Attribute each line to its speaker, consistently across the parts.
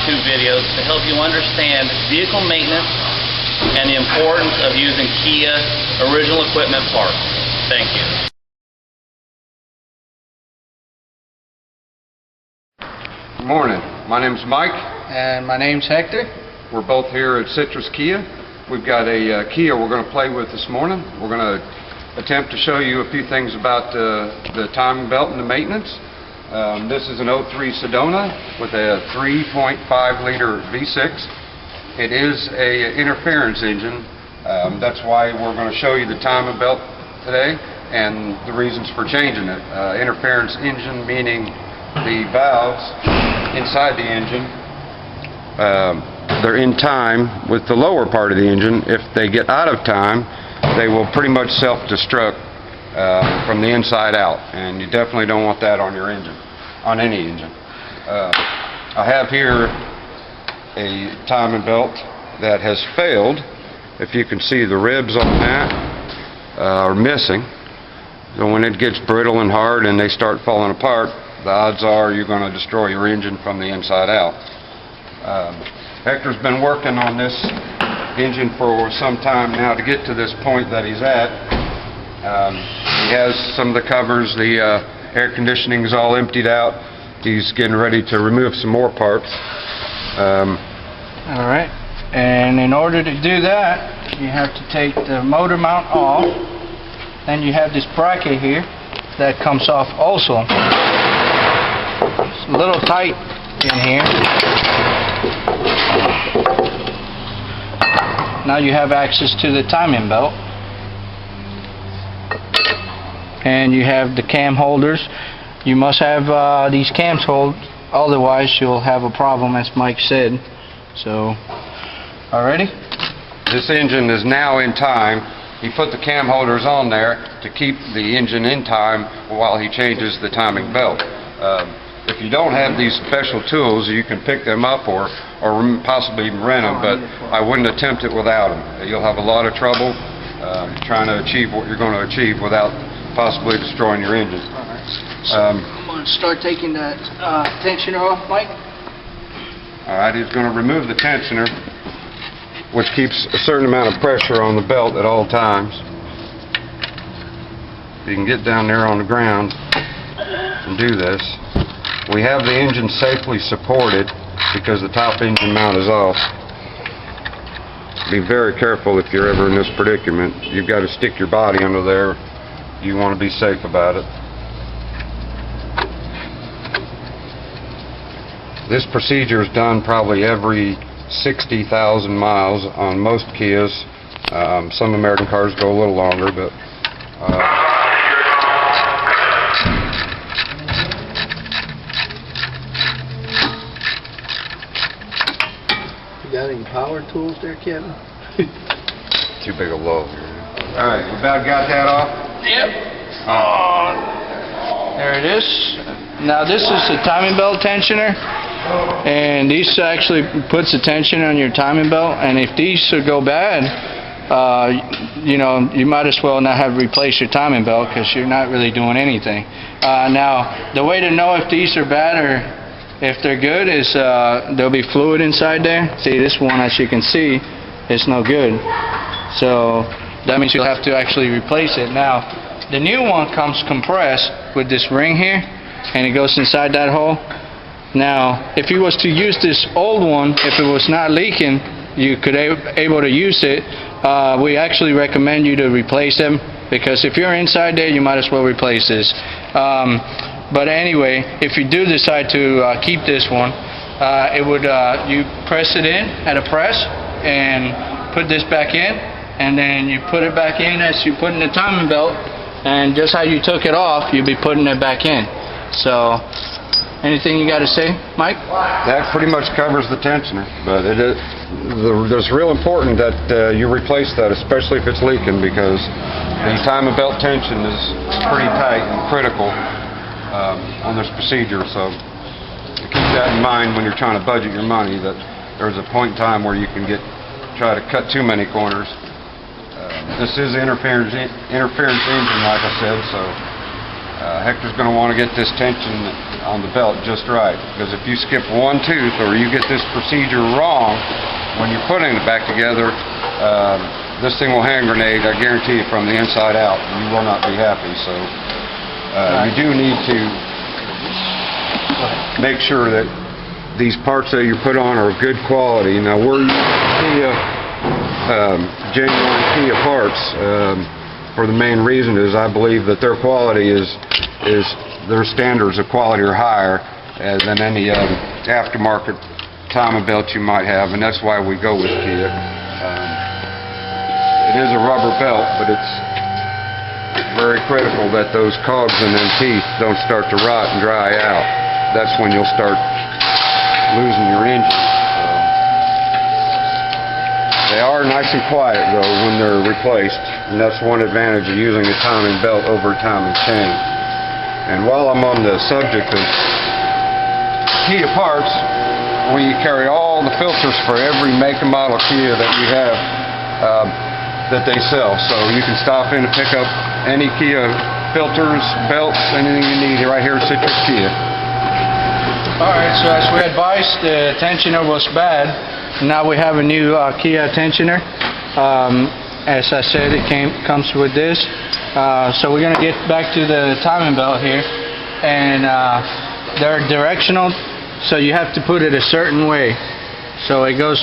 Speaker 1: how-to videos to help you understand vehicle maintenance and the importance of using Kia original equipment parts. Thank you.
Speaker 2: Good morning. My name's Mike.
Speaker 3: And my name's Hector.
Speaker 2: We're both here at Citrus Kia. We've got a Kia we're going to play with this morning. We're going to attempt to show you a few things about the timing belt and the maintenance. This is an 03 Sedona with a 3.5-liter V6. It is a interference engine. That's why we're going to show you the timing belt today and the reasons for changing it. Interference engine meaning the valves inside the engine, they're in time with the lower part of the engine. If they get out of time, they will pretty much self-destruct from the inside out, and you definitely don't want that on your engine, on any engine. I have here a timing belt that has failed. If you can see, the ribs on that are missing. So when it gets brittle and hard and they start falling apart, the odds are you're going to destroy your engine from the inside out. Hector's been working on this engine for some time now to get to this point that he's at. He has some of the covers, the air conditioning is all emptied out. He's getting ready to remove some more parts.
Speaker 3: Alright, and in order to do that, you have to take the motor mount off. Then you have this bracket here that comes off also. It's a little tight in here. Now you have access to the timing belt. And you have the cam holders. You must have these cams hold, otherwise you'll have a problem, as Mike said. So, alrighty?
Speaker 2: This engine is now in time. He put the cam holders on there to keep the engine in time while he changes the timing belt. If you don't have these special tools, you can pick them up or possibly even rent them, but I wouldn't attempt it without them. You'll have a lot of trouble trying to achieve what you're going to achieve without possibly destroying your engine.
Speaker 3: I'm going to start taking that tensioner off, Mike.
Speaker 2: Alright, he's going to remove the tensioner, which keeps a certain amount of pressure on the belt at all times. You can get down there on the ground and do this. We have the engine safely supported because the top engine mount is off. Be very careful if you're ever in this predicament. You've got to stick your body under there. You want to be safe about it. This procedure is done probably every 60,000 miles on most Kias. Some American cars go a little longer, but
Speaker 3: You got any power tools there, Kevin?
Speaker 2: too big a load here. Alright, we about got that off?
Speaker 3: Yep. There it is. Now this is the timing belt tensioner, and these actually puts the tension on your timing belt, and if these should go bad, you know, you might as well not have replaced your timing belt because you're not really doing anything. Now the way to know if these are bad or if they're good is there'll be fluid inside there. See, this one, as you can see, is no good, so that means you'll have to actually replace it. Now the new one comes compressed with this ring here, and it goes inside that hole. Now if you was to use this old one, if it was not leaking, you could able to use it. We actually recommend you to replace them, because if you're inside there, you might as well replace this. But anyway, if you do decide to keep this one, it would you press it in at a press and put this back in, and then you put it back in as you put in the timing belt, and just how you took it off, you'll be putting it back in. So, anything you got to say, Mike?
Speaker 2: That pretty much covers the tensioner, but it's real important that you replace that, especially if it's leaking, because the timing belt tension is pretty tight and critical on this procedure. So keep that in mind when you're trying to budget your money, that there's a point in time where you can try to cut too many corners. This is an interference engine, like I said, so Hector's going to want to get this tension on the belt just right, because if you skip one tooth or you get this procedure wrong when you're putting it back together, this thing will hand grenade, I guarantee you, from the inside out. You will not be happy. So you do need to make sure that these parts that you put on are of good quality. Now, we're using genuine Kia parts for the main reason is I believe that their quality is their standards of quality are higher than any aftermarket timing belt you might have, and that's why we go with Kia. It is a rubber belt, but it's very critical that those cogs and them teeth don't start to rot and dry out. That's when you'll start losing your engine. They are nice and quiet, though, when they're replaced, and that's one advantage of using a timing belt over a timing chain. And while I'm on the subject of Kia parts, we carry all the filters for every make and model Kia that we have that they sell. So you can stop in and pick up any Kia filters, belts, anything you need right here at Citrus Kia.
Speaker 3: Alright, so as we advised, the tensioner was bad. Now we have a new Kia tensioner. As I said, it comes with this. So we're going to get back to the timing belt here. And they're directional, so you have to put it a certain way. So it goes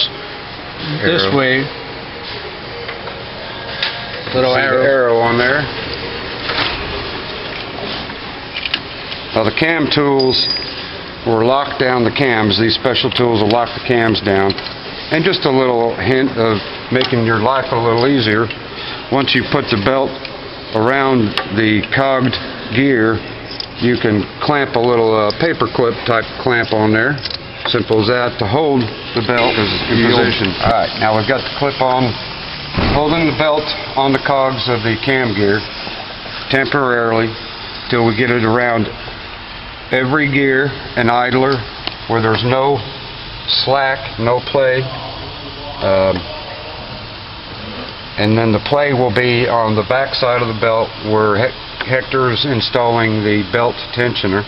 Speaker 3: this way. Little
Speaker 2: arrow on there. Now the cam tools will lock down the cams. These special tools will lock the cams down. And just a little hint of making your life a little easier, once you put the belt around the cogged gear, you can clamp a little paper clip type clamp on there. Simple as that, to hold the belt in position. Alright, now we've got the clip on, holding the belt on the cogs of the cam gear temporarily till we get it around every gear and idler where there's no slack, no play. And then the play will be on the back side of the belt where Hector's installing the belt tensioner.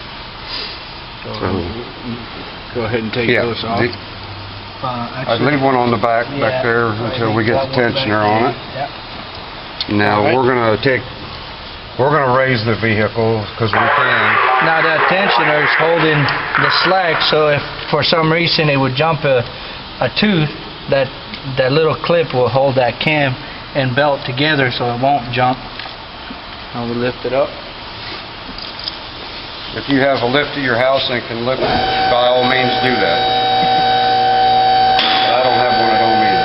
Speaker 3: Go ahead and take those off.
Speaker 2: I'd leave one on the back there until we get the tensioner on it. Now we're gonna raise the vehicle because we can.
Speaker 4: Now that tensioner is holding the slack, so if for some reason it would jump a tooth, that little clip will hold that cam and belt together so it won't jump.
Speaker 3: Now we lift it up.
Speaker 2: If you have a lift at your house and can lift it, by all means do that. But I don't have one at home either.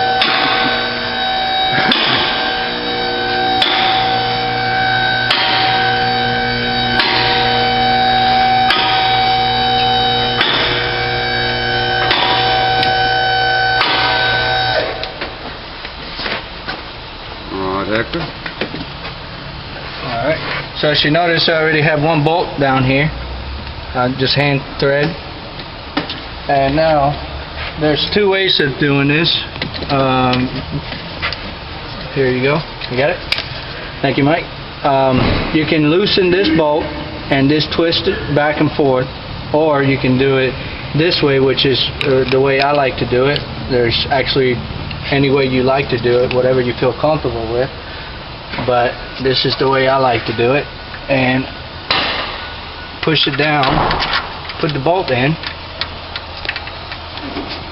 Speaker 2: Hector?
Speaker 4: Alright. So as you notice, I already have one bolt down here. Just hand thread. And now, there's two ways of doing this. Here you go. You got it? Thank you, Mike. You can loosen this bolt and just twist it back and forth, or you can do it this way, which is the way I like to do it. There's actually any way you like to do it, whatever you feel comfortable with, but this is the way I like to do it. And push it down, put the bolt in,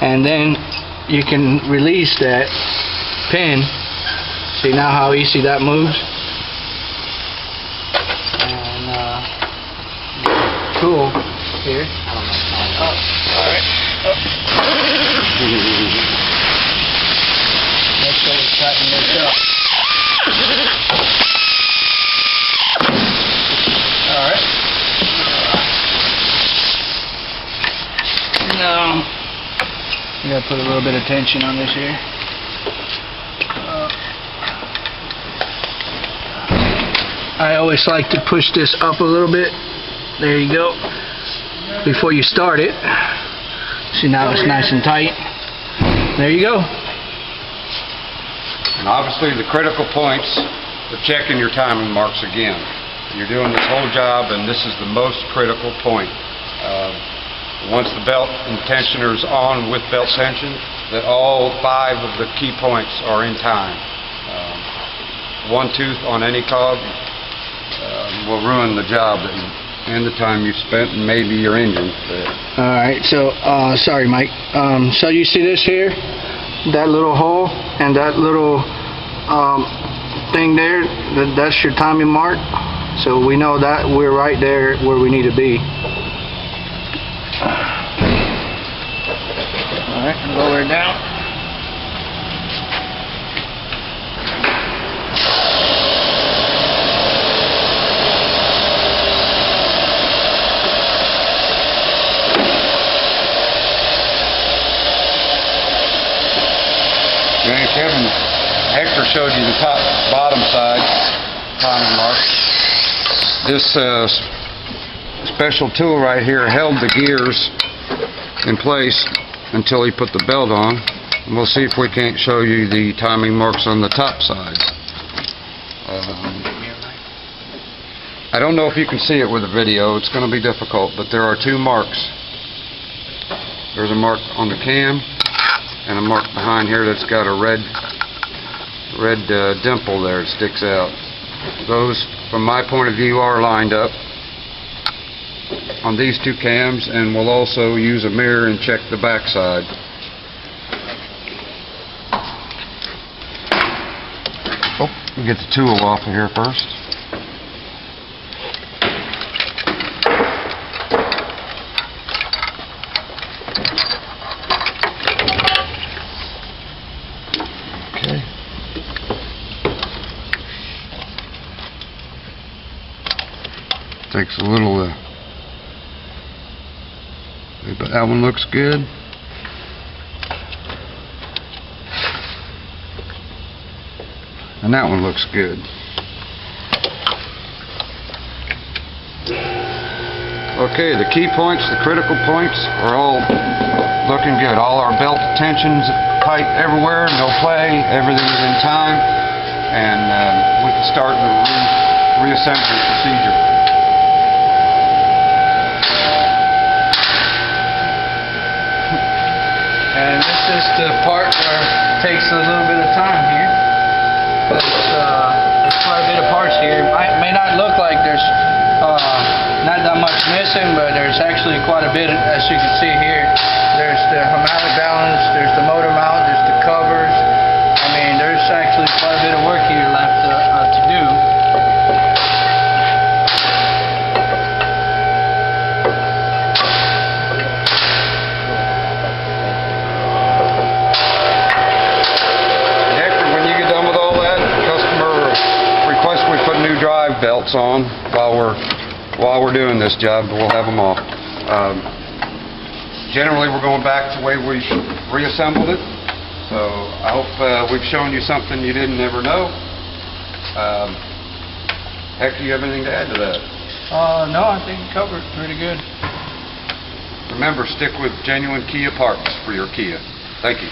Speaker 4: and then you can release that pin. See now how easy that moves? And tool here. Alright. Make sure we tighten this up. Alright. Now, you gotta put a little bit of tension on this here. I always like to push this up a little bit. There you go. Before you start it. See, now it's nice and tight. There you go.
Speaker 2: And obviously the critical points of checking your timing marks again. You're doing this whole job, and this is the most critical point. Once the belt and tensioner's on with belt tension, that all 5 of the key points are in time. One tooth on any cog will ruin the job and the time you spent and maybe your engine.
Speaker 3: All right, so, sorry, Mike. So you see this here? That little hole and that little thing there, that's your timing mark. So we know that we're right there where we need to be. All right, lower it down.
Speaker 2: Hector showed you the bottom side timing mark. This special tool right here held the gears in place until he put the belt on. And we'll see if we can't show you the timing marks on the top side. I don't know if you can see it with the video. It's going to be difficult, but there are 2 marks. There's a mark on the cam and a mark behind here that's got a red dimple there that sticks out. Those, from my point of view, are lined up on these 2 cams, and we'll also use a mirror and check the back side. Oh, we'll get the tool off of here first. Takes a little, but that one looks good. And that one looks good. Okay, the key points, the critical points are all looking good. All our belt tensions tight everywhere, no play, everything's in time, and we can start the reassembly procedure.
Speaker 3: And this is the part where it takes a little bit of time here. There's quite a bit of parts here. It may not look like there's not that much missing, but there's actually quite a bit, as you can see here. There's the harmonic balance, there's the motor mount, there's the covers. I mean, there's actually quite a bit of work here left to do.
Speaker 2: Drive belts on while we're doing this job, but we'll have them off. Generally, we're going back to the way we reassembled it. So I hope we've shown you something you didn't ever know. Hector, you have anything to add to that?
Speaker 3: No, I think it covered pretty good.
Speaker 2: Remember, stick with genuine Kia parts for your Kia. Thank you.